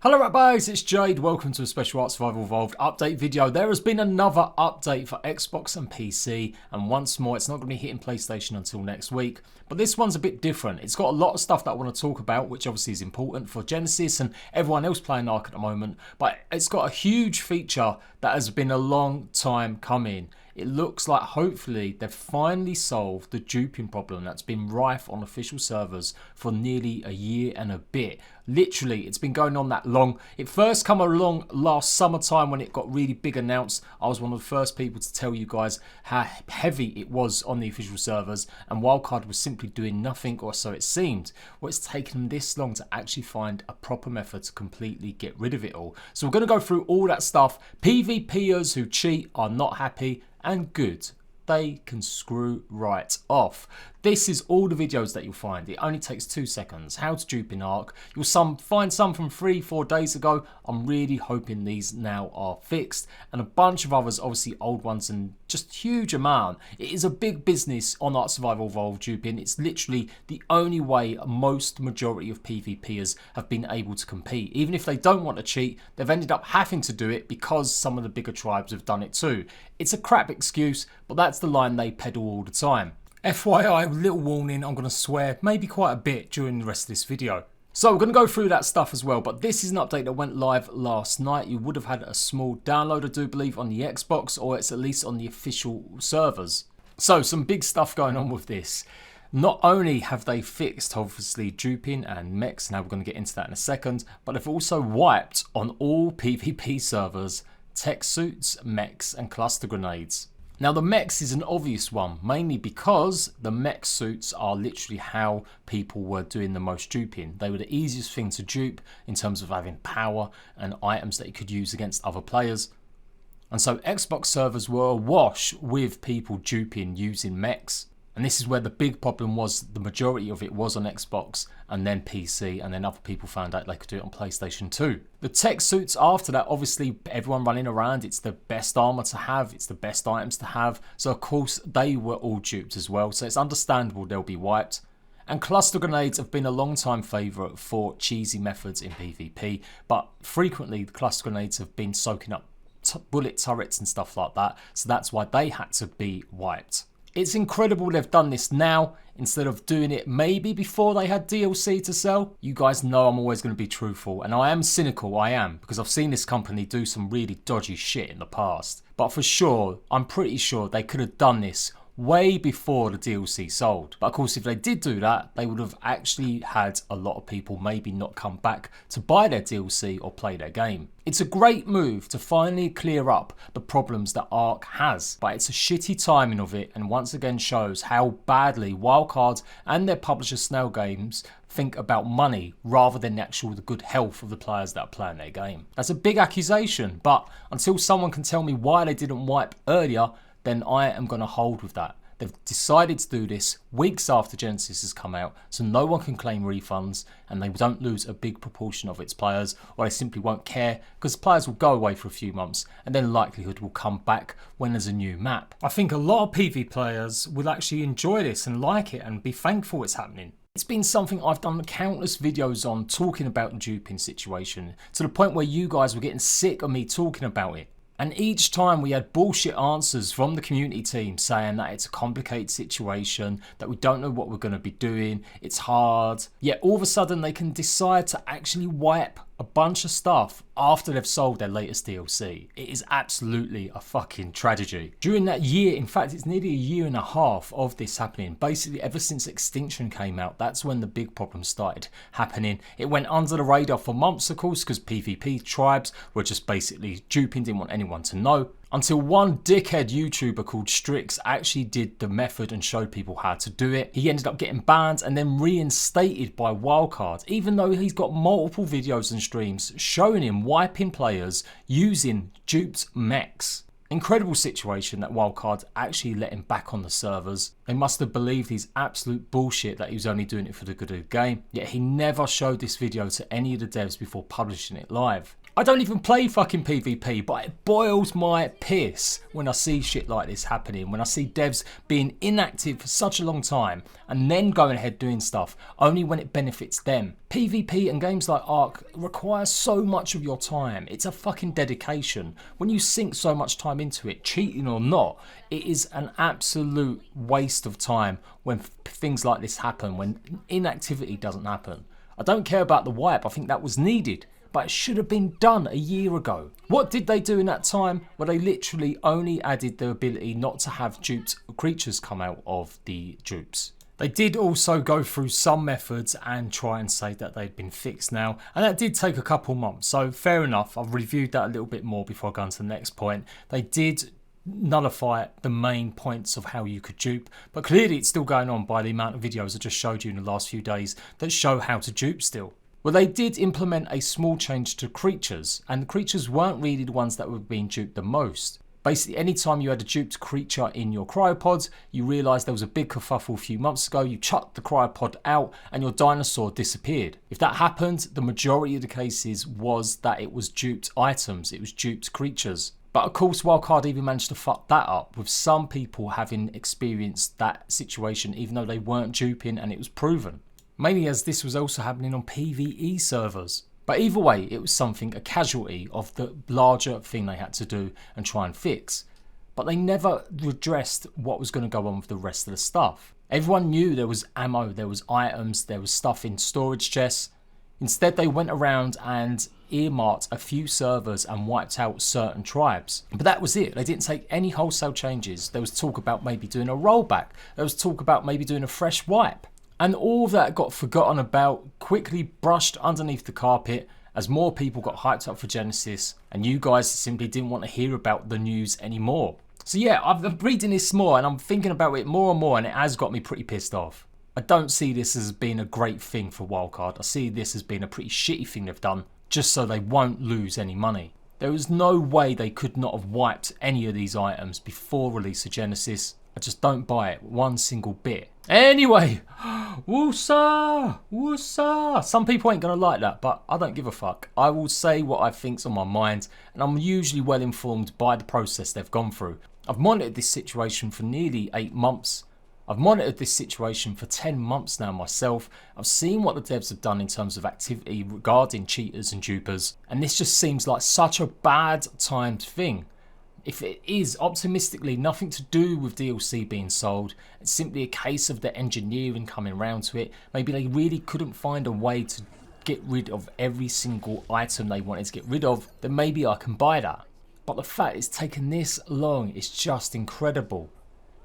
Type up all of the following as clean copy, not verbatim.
Hello Ratbos, it's Jade. Welcome to a special Ark Survival Evolved update video. There has been another update for Xbox and PC, and once more it's not going to be hitting PlayStation until next week. But this one's a bit different. It's got a lot of stuff that I want to talk about, which obviously is important for Genesis and everyone else playing Ark at the moment. But it's got a huge feature that has been a long time coming. It looks like hopefully they've finally solved the duping problem that's been rife on official servers for nearly a year and a bit. Literally, it's been going on that long. It first come along last summertime when it got really big announced. I was one of the first people to tell you guys how heavy it was on the official servers, and wildcard was simply doing nothing, or so it seemed. Well, it's taken them this long to actually find a proper method to completely get rid of it all. So we're going to go through all that stuff. PvPers who cheat are not happy, and good, they can screw right off. This is all the videos that you'll find. It only takes 2 seconds. How to dupe in Ark. You'll find some from 3-4 days ago. I'm really hoping these now are fixed, and a bunch of others, obviously old ones, and just huge amount. It is a big business on Ark Survival Evolved duping. It's literally the only way most majority of PvPers have been able to compete. Even if they don't want to cheat, they've ended up having to do it because some of the bigger tribes have done it too. It's a crap excuse, but that's the line they peddle all the time. FYI, little warning, I'm going to swear maybe quite a bit during the rest of this video. So we're going to go through that stuff as well, but this is an update that went live last night. You would have had a small download, I do believe, on the Xbox, or it's at least on the official servers. So some big stuff going on with this. Not only have they fixed, obviously, duping and mechs, now we're going to get into that in a second, but they've also wiped on all PvP servers tech suits, mechs, and cluster grenades. Now the mechs is an obvious one, mainly because the mech suits are literally how people were doing the most duping. They were the easiest thing to dupe in terms of having power and items that you could use against other players. And so Xbox servers were awash with people duping using mechs. And this is where the big problem was. The majority of it was on Xbox and then PC, and then other people found out they could do it on PlayStation 2. The tech suits after that, obviously everyone running around, it's the best armor to have, it's the best items to have. So of course they were all duped as well, so it's understandable they'll be wiped. And cluster grenades have been a long time favourite for cheesy methods in PvP, but frequently the cluster grenades have been soaking up bullet turrets and stuff like that, so that's why they had to be wiped. It's incredible they've done this now instead of doing it maybe before they had DLC to sell. You guys know I'm always going to be truthful, and I am cynical, I am, because I've seen this company do some really dodgy shit in the past. But for sure, I'm pretty sure they could have done this way before the DLC sold. But of course, if they did do that, they would have actually had a lot of people maybe not come back to buy their DLC or play their game. It's a great move to finally clear up the problems that Ark has, but it's a shitty timing of it, and once again shows how badly wildcard and their publisher Snail Games think about money rather than the good health of the players that are playing their game. That's a big accusation, but until someone can tell me why they didn't wipe earlier, then I am going to hold with that. They've decided to do this weeks after Genesis has come out, so no one can claim refunds and they don't lose a big proportion of its players, or they simply won't care because players will go away for a few months and then likelihood will come back when there's a new map. I think a lot of PV players will actually enjoy this and like it and be thankful it's happening. It's been something I've done countless videos on, talking about the duping situation, to the point where you guys were getting sick of me talking about it. And each time we had bullshit answers from the community team saying that it's a complicated situation, that we don't know what we're going to be doing, it's hard. Yet all of a sudden they can decide to actually wipe a bunch of stuff after they've sold their latest DLC. It is absolutely a fucking tragedy. During that year, in fact it's nearly a year and a half of this happening, basically ever since Extinction came out, that's when the big problems started happening. It went under the radar for months of course, because PvP tribes were just basically duping, didn't want anyone to know. Until one dickhead YouTuber called Strix actually did the method and showed people how to do it. He ended up getting banned and then reinstated by wildcard, even though he's got multiple videos and streams showing him wiping players using duped mechs. Incredible situation that wildcard actually let him back on the servers. They must have believed his absolute bullshit that he was only doing it for the good of the game, yet he never showed this video to any of the devs before publishing it live. I don't even play fucking PvP, but it boils my piss when I see shit like this happening, when I see devs being inactive for such a long time and then going ahead doing stuff only when it benefits them. PvP and games like ARK require so much of your time. It's a fucking dedication. When you sink so much time into it, cheating or not, it is an absolute waste of time when things like this happen, when inactivity doesn't happen. I don't care about the wipe, I think that was needed. But it should have been done a year ago. What did they do in that time? Well, they literally only added the ability not to have duped creatures come out of the dupes. They did also go through some methods and try and say that they'd been fixed now, and that did take a couple months, so fair enough. I've reviewed that a little bit more before I go on to the next point. They did nullify the main points of how you could dupe, but clearly it's still going on by the amount of videos I just showed you in the last few days that show how to dupe still. Well, they did implement a small change to creatures, and the creatures weren't really the ones that were being duped the most. Basically, anytime you had a duped creature in your cryopods, you realised there was a big kerfuffle a few months ago, you chucked the cryopod out and your dinosaur disappeared. If that happened, the majority of the cases was that it was duped items, it was duped creatures. But of course, wildcard even managed to fuck that up, with some people having experienced that situation even though they weren't duping and it was proven. Mainly as this was also happening on PvE servers. But either way, it was something, a casualty of the larger thing they had to do and try and fix. But they never addressed what was going to go on with the rest of the stuff. Everyone knew there was ammo, there was items, there was stuff in storage chests. Instead, they went around and earmarked a few servers and wiped out certain tribes. But that was it. They didn't take any wholesale changes. There was talk about maybe doing a rollback. There was talk about maybe doing a fresh wipe. And all that got forgotten about, quickly brushed underneath the carpet as more people got hyped up for Genesis and you guys simply didn't want to hear about the news anymore. So yeah, I'm reading this more and I'm thinking about it more and more, and it has got me pretty pissed off. I don't see this as being a great thing for wildcard. I see this as being a pretty shitty thing they've done just so they won't lose any money. There is no way they could not have wiped any of these items before release of Genesis. I just don't buy it one single bit. Anyway, woosa, woosa. Some people ain't gonna like that, but I don't give a fuck. I will say what I think's on my mind, and I'm usually well informed by the process they've gone through. I've monitored this situation for nearly 8 months. I've monitored this situation for 10 months now myself. I've seen what the devs have done in terms of activity regarding cheaters and dupers, and this just seems like such a bad timed thing. If it is optimistically nothing to do with DLC being sold, it's simply a case of the engineering coming around to it. Maybe they really couldn't find a way to get rid of every single item they wanted to get rid of, then maybe I can buy that. But the fact it's taken this long is just incredible.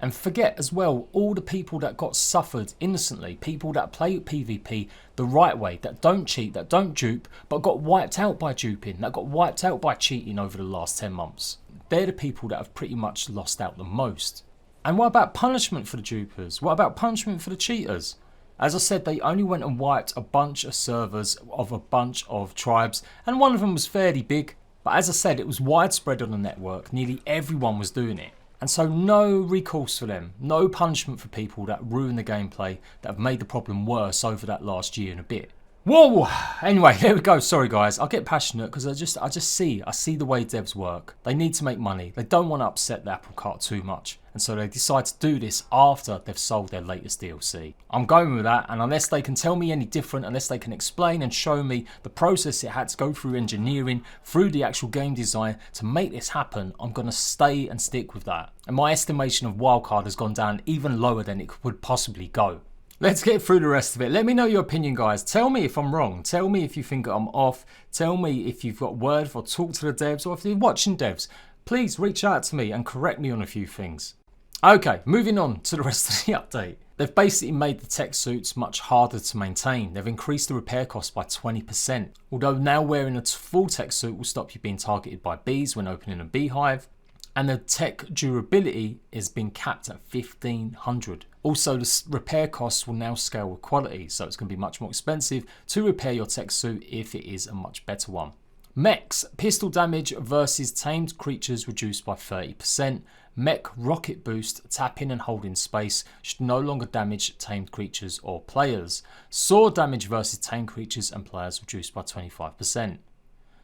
And forget as well all the people that got suffered innocently, people that play PvP the right way, that don't cheat, that don't dupe, but got wiped out by duping, that got wiped out by cheating over the last 10 months. They're the people that have pretty much lost out the most. And what about punishment for the dupers? What about punishment for the cheaters? As I said, they only went and wiped a bunch of servers of a bunch of tribes, and one of them was fairly big. But as I said, it was widespread on the network, nearly everyone was doing it. And so no recourse for them, no punishment for people that ruin the gameplay, that have made the problem worse over that last year and a bit. Whoa! Anyway, there we go. Sorry guys, I get passionate because I see the way devs work. They need to make money. They don't want to upset the apple cart too much. And so they decide to do this after they've sold their latest DLC. I'm going with that, and unless they can tell me any different, unless they can explain and show me the process it had to go through engineering, through the actual game design to make this happen, I'm going to stay and stick with that. And my estimation of wildcard has gone down even lower than it would possibly go. Let's get through the rest of it. Let me know your opinion, guys. Tell me if I'm wrong. Tell me if you think I'm off. Tell me if you've got word or talk to the devs, or if you're watching devs. Please reach out to me and correct me on a few things. Okay, moving on to the rest of the update. They've basically made the tech suits much harder to maintain. They've increased the repair cost by 20%. Although now wearing a full tech suit will stop you being targeted by bees when opening a beehive. And the tech durability has been capped at 1500. Also, the repair costs will now scale with quality, so it's going to be much more expensive to repair your tech suit if it is a much better one. Mechs, pistol damage versus tamed creatures reduced by 30%. Mech rocket boost, tapping and holding space should no longer damage tamed creatures or players. Sword damage versus tamed creatures and players reduced by 25%.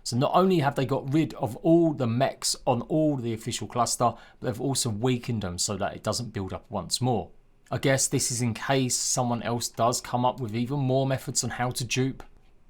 So not only have they got rid of all the mechs on all the official cluster, but they've also weakened them so that it doesn't build up once more. I guess this is in case someone else does come up with even more methods on how to dupe,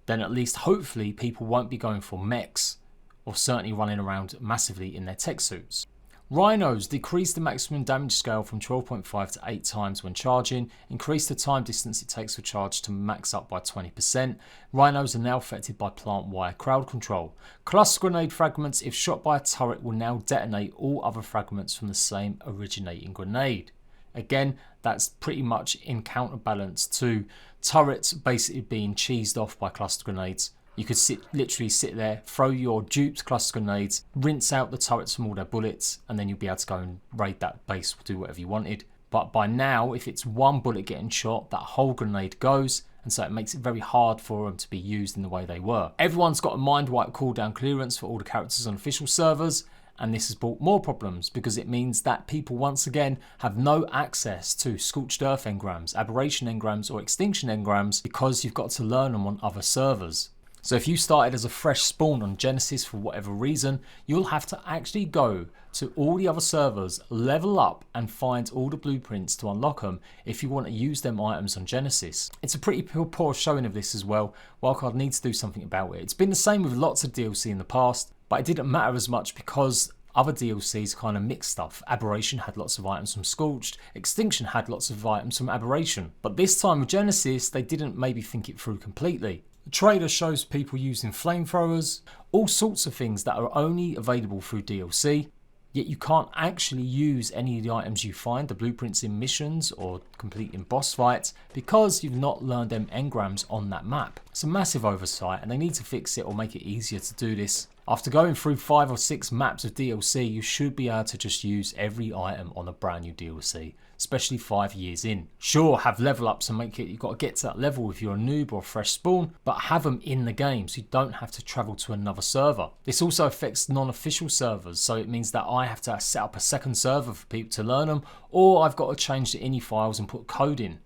then at least hopefully people won't be going for mechs, or certainly running around massively in their tech suits. Rhinos decrease the maximum damage scale from 12.5 to 8 times when charging, increase the time distance it takes for charge to max up by 20%. Rhinos are now affected by plant wire crowd control. Cluster grenade fragments, if shot by a turret, will now detonate all other fragments from the same originating grenade. Again, that's pretty much in counterbalance to turrets basically being cheesed off by cluster grenades. You could literally sit there, throw your duped cluster grenades, rinse out the turrets from all their bullets, and then you'll be able to go and raid that base, do whatever you wanted. But by now, if it's one bullet getting shot, that whole grenade goes, and so it makes it very hard for them to be used in the way they were. Everyone's got a mind wipe cooldown clearance for all the characters on official servers, and this has brought more problems because it means that people once again have no access to Scorched Earth engrams, Aberration engrams, or Extinction engrams because you've got to learn them on other servers. So if you started as a fresh spawn on Genesis for whatever reason, you'll have to actually go to all the other servers, level up and find all the blueprints to unlock them if you want to use them items on Genesis. It's a pretty poor showing of this as well. Wildcard needs to do something about it. It's been the same with lots of DLC in the past, but it didn't matter as much because other DLCs kind of mixed stuff. Aberration had lots of items from Scorched, Extinction had lots of items from Aberration. But this time with Genesis, they didn't maybe think it through completely. The trailer shows people using flamethrowers, all sorts of things that are only available through DLC, yet you can't actually use any of the items you find, the blueprints in missions or completing boss fights, because you've not learned them engrams on that map. It's a massive oversight and they need to fix it or make it easier to do this. After going through 5 or 6 maps of DLC, you should be able to just use every item on a brand new DLC, especially 5 years in. Sure, have level ups and make it, you've got to get to that level if you're a noob or a fresh spawn, but have them in the game so you don't have to travel to another server. This also affects non-official servers, so it means that I have to set up a second server for people to learn them, or I've got to change the ini files and put code in.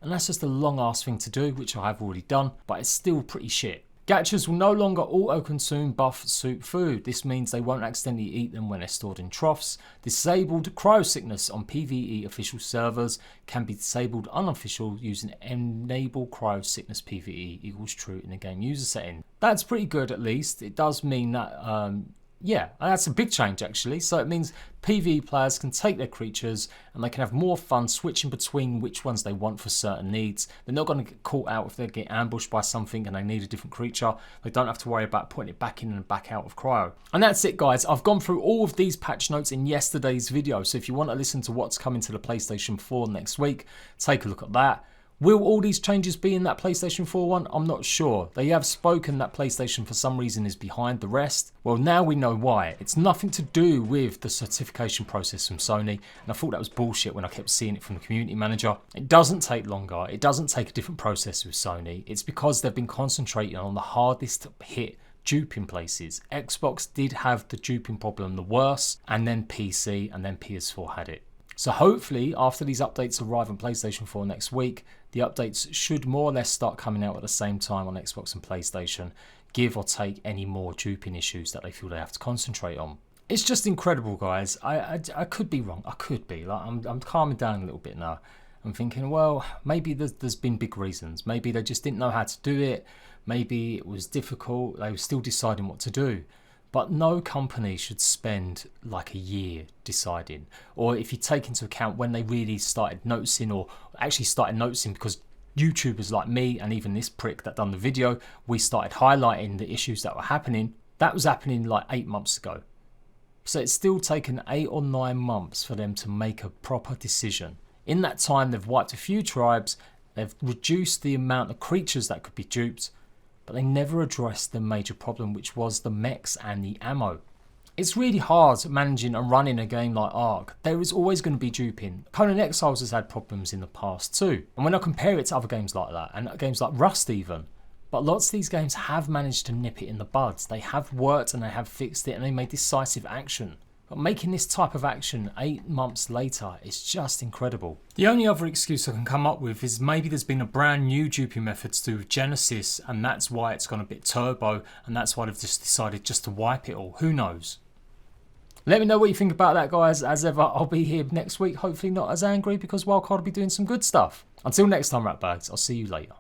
And that's just a long ass thing to do, which I have already done, but it's still pretty shit. Gachas will no longer auto-consume buff soup food. This means they won't accidentally eat them when they're stored in troughs. Disabled cryo sickness on PvE official servers can be disabled unofficial using enable cryo sickness PvE equals true in the game user setting. That's pretty good at least. It does mean that yeah, that's a big change actually. So it means PvE players can take their creatures and they can have more fun switching between which ones they want for certain needs. They're not going to get caught out if they get ambushed by something and they need a different creature. They don't have to worry about putting it back in and back out of cryo. And that's it guys. I've gone through all of these patch notes in yesterday's video. So if you want to listen to what's coming to the PlayStation 4 next week, take a look at that. Will all these changes be in that PlayStation 4 one? I'm not sure. They have spoken that PlayStation for some reason is behind the rest. Well, now we know why. It's nothing to do with the certification process from Sony, and I thought that was bullshit when I kept seeing it from the community manager. It doesn't take longer. It doesn't take a different process with Sony. It's because they've been concentrating on the hardest hit duping places. Xbox did have the duping problem the worst, and then PC, and then PS4 had it. So hopefully after these updates arrive on PlayStation 4 next week, the updates should more or less start coming out at the same time on Xbox and PlayStation, give or take any more duping issues that they feel they have to concentrate on. It's just incredible guys. I could be wrong. I could be. Like, I'm calming down a little bit now. I'm thinking, well, maybe there's been big reasons. Maybe they just didn't know how to do it. Maybe it was difficult. They were still deciding what to do. But no company should spend like a year deciding. Or if you take into account when they really started noticing, or actually started noticing because YouTubers like me and even this prick that done the video, we started highlighting the issues that were happening. That was happening like 8 months ago. So it's still taken 8 or 9 months for them to make a proper decision. In that time, they've wiped a few tribes, they've reduced the amount of creatures that could be duped, but they never addressed the major problem, which was the mechs and the ammo. It's really hard managing and running a game like ARK. There is always going to be duping. Conan Exiles has had problems in the past too. And when I compare it to other games like that, and games like Rust even, but lots of these games have managed to nip it in the buds. They have worked and they have fixed it and they made decisive action. but making this type of action 8 months later is just incredible. The only other excuse I can come up with is maybe there's been a brand new duping method to do with Genesis, and that's why it's gone a bit turbo, and that's why they've just decided just to wipe it all. Who knows? Let me know what you think about that, guys. As ever, I'll be here next week, hopefully not as angry, because Wildcard will be doing some good stuff. Until next time, Ratbags, I'll see you later.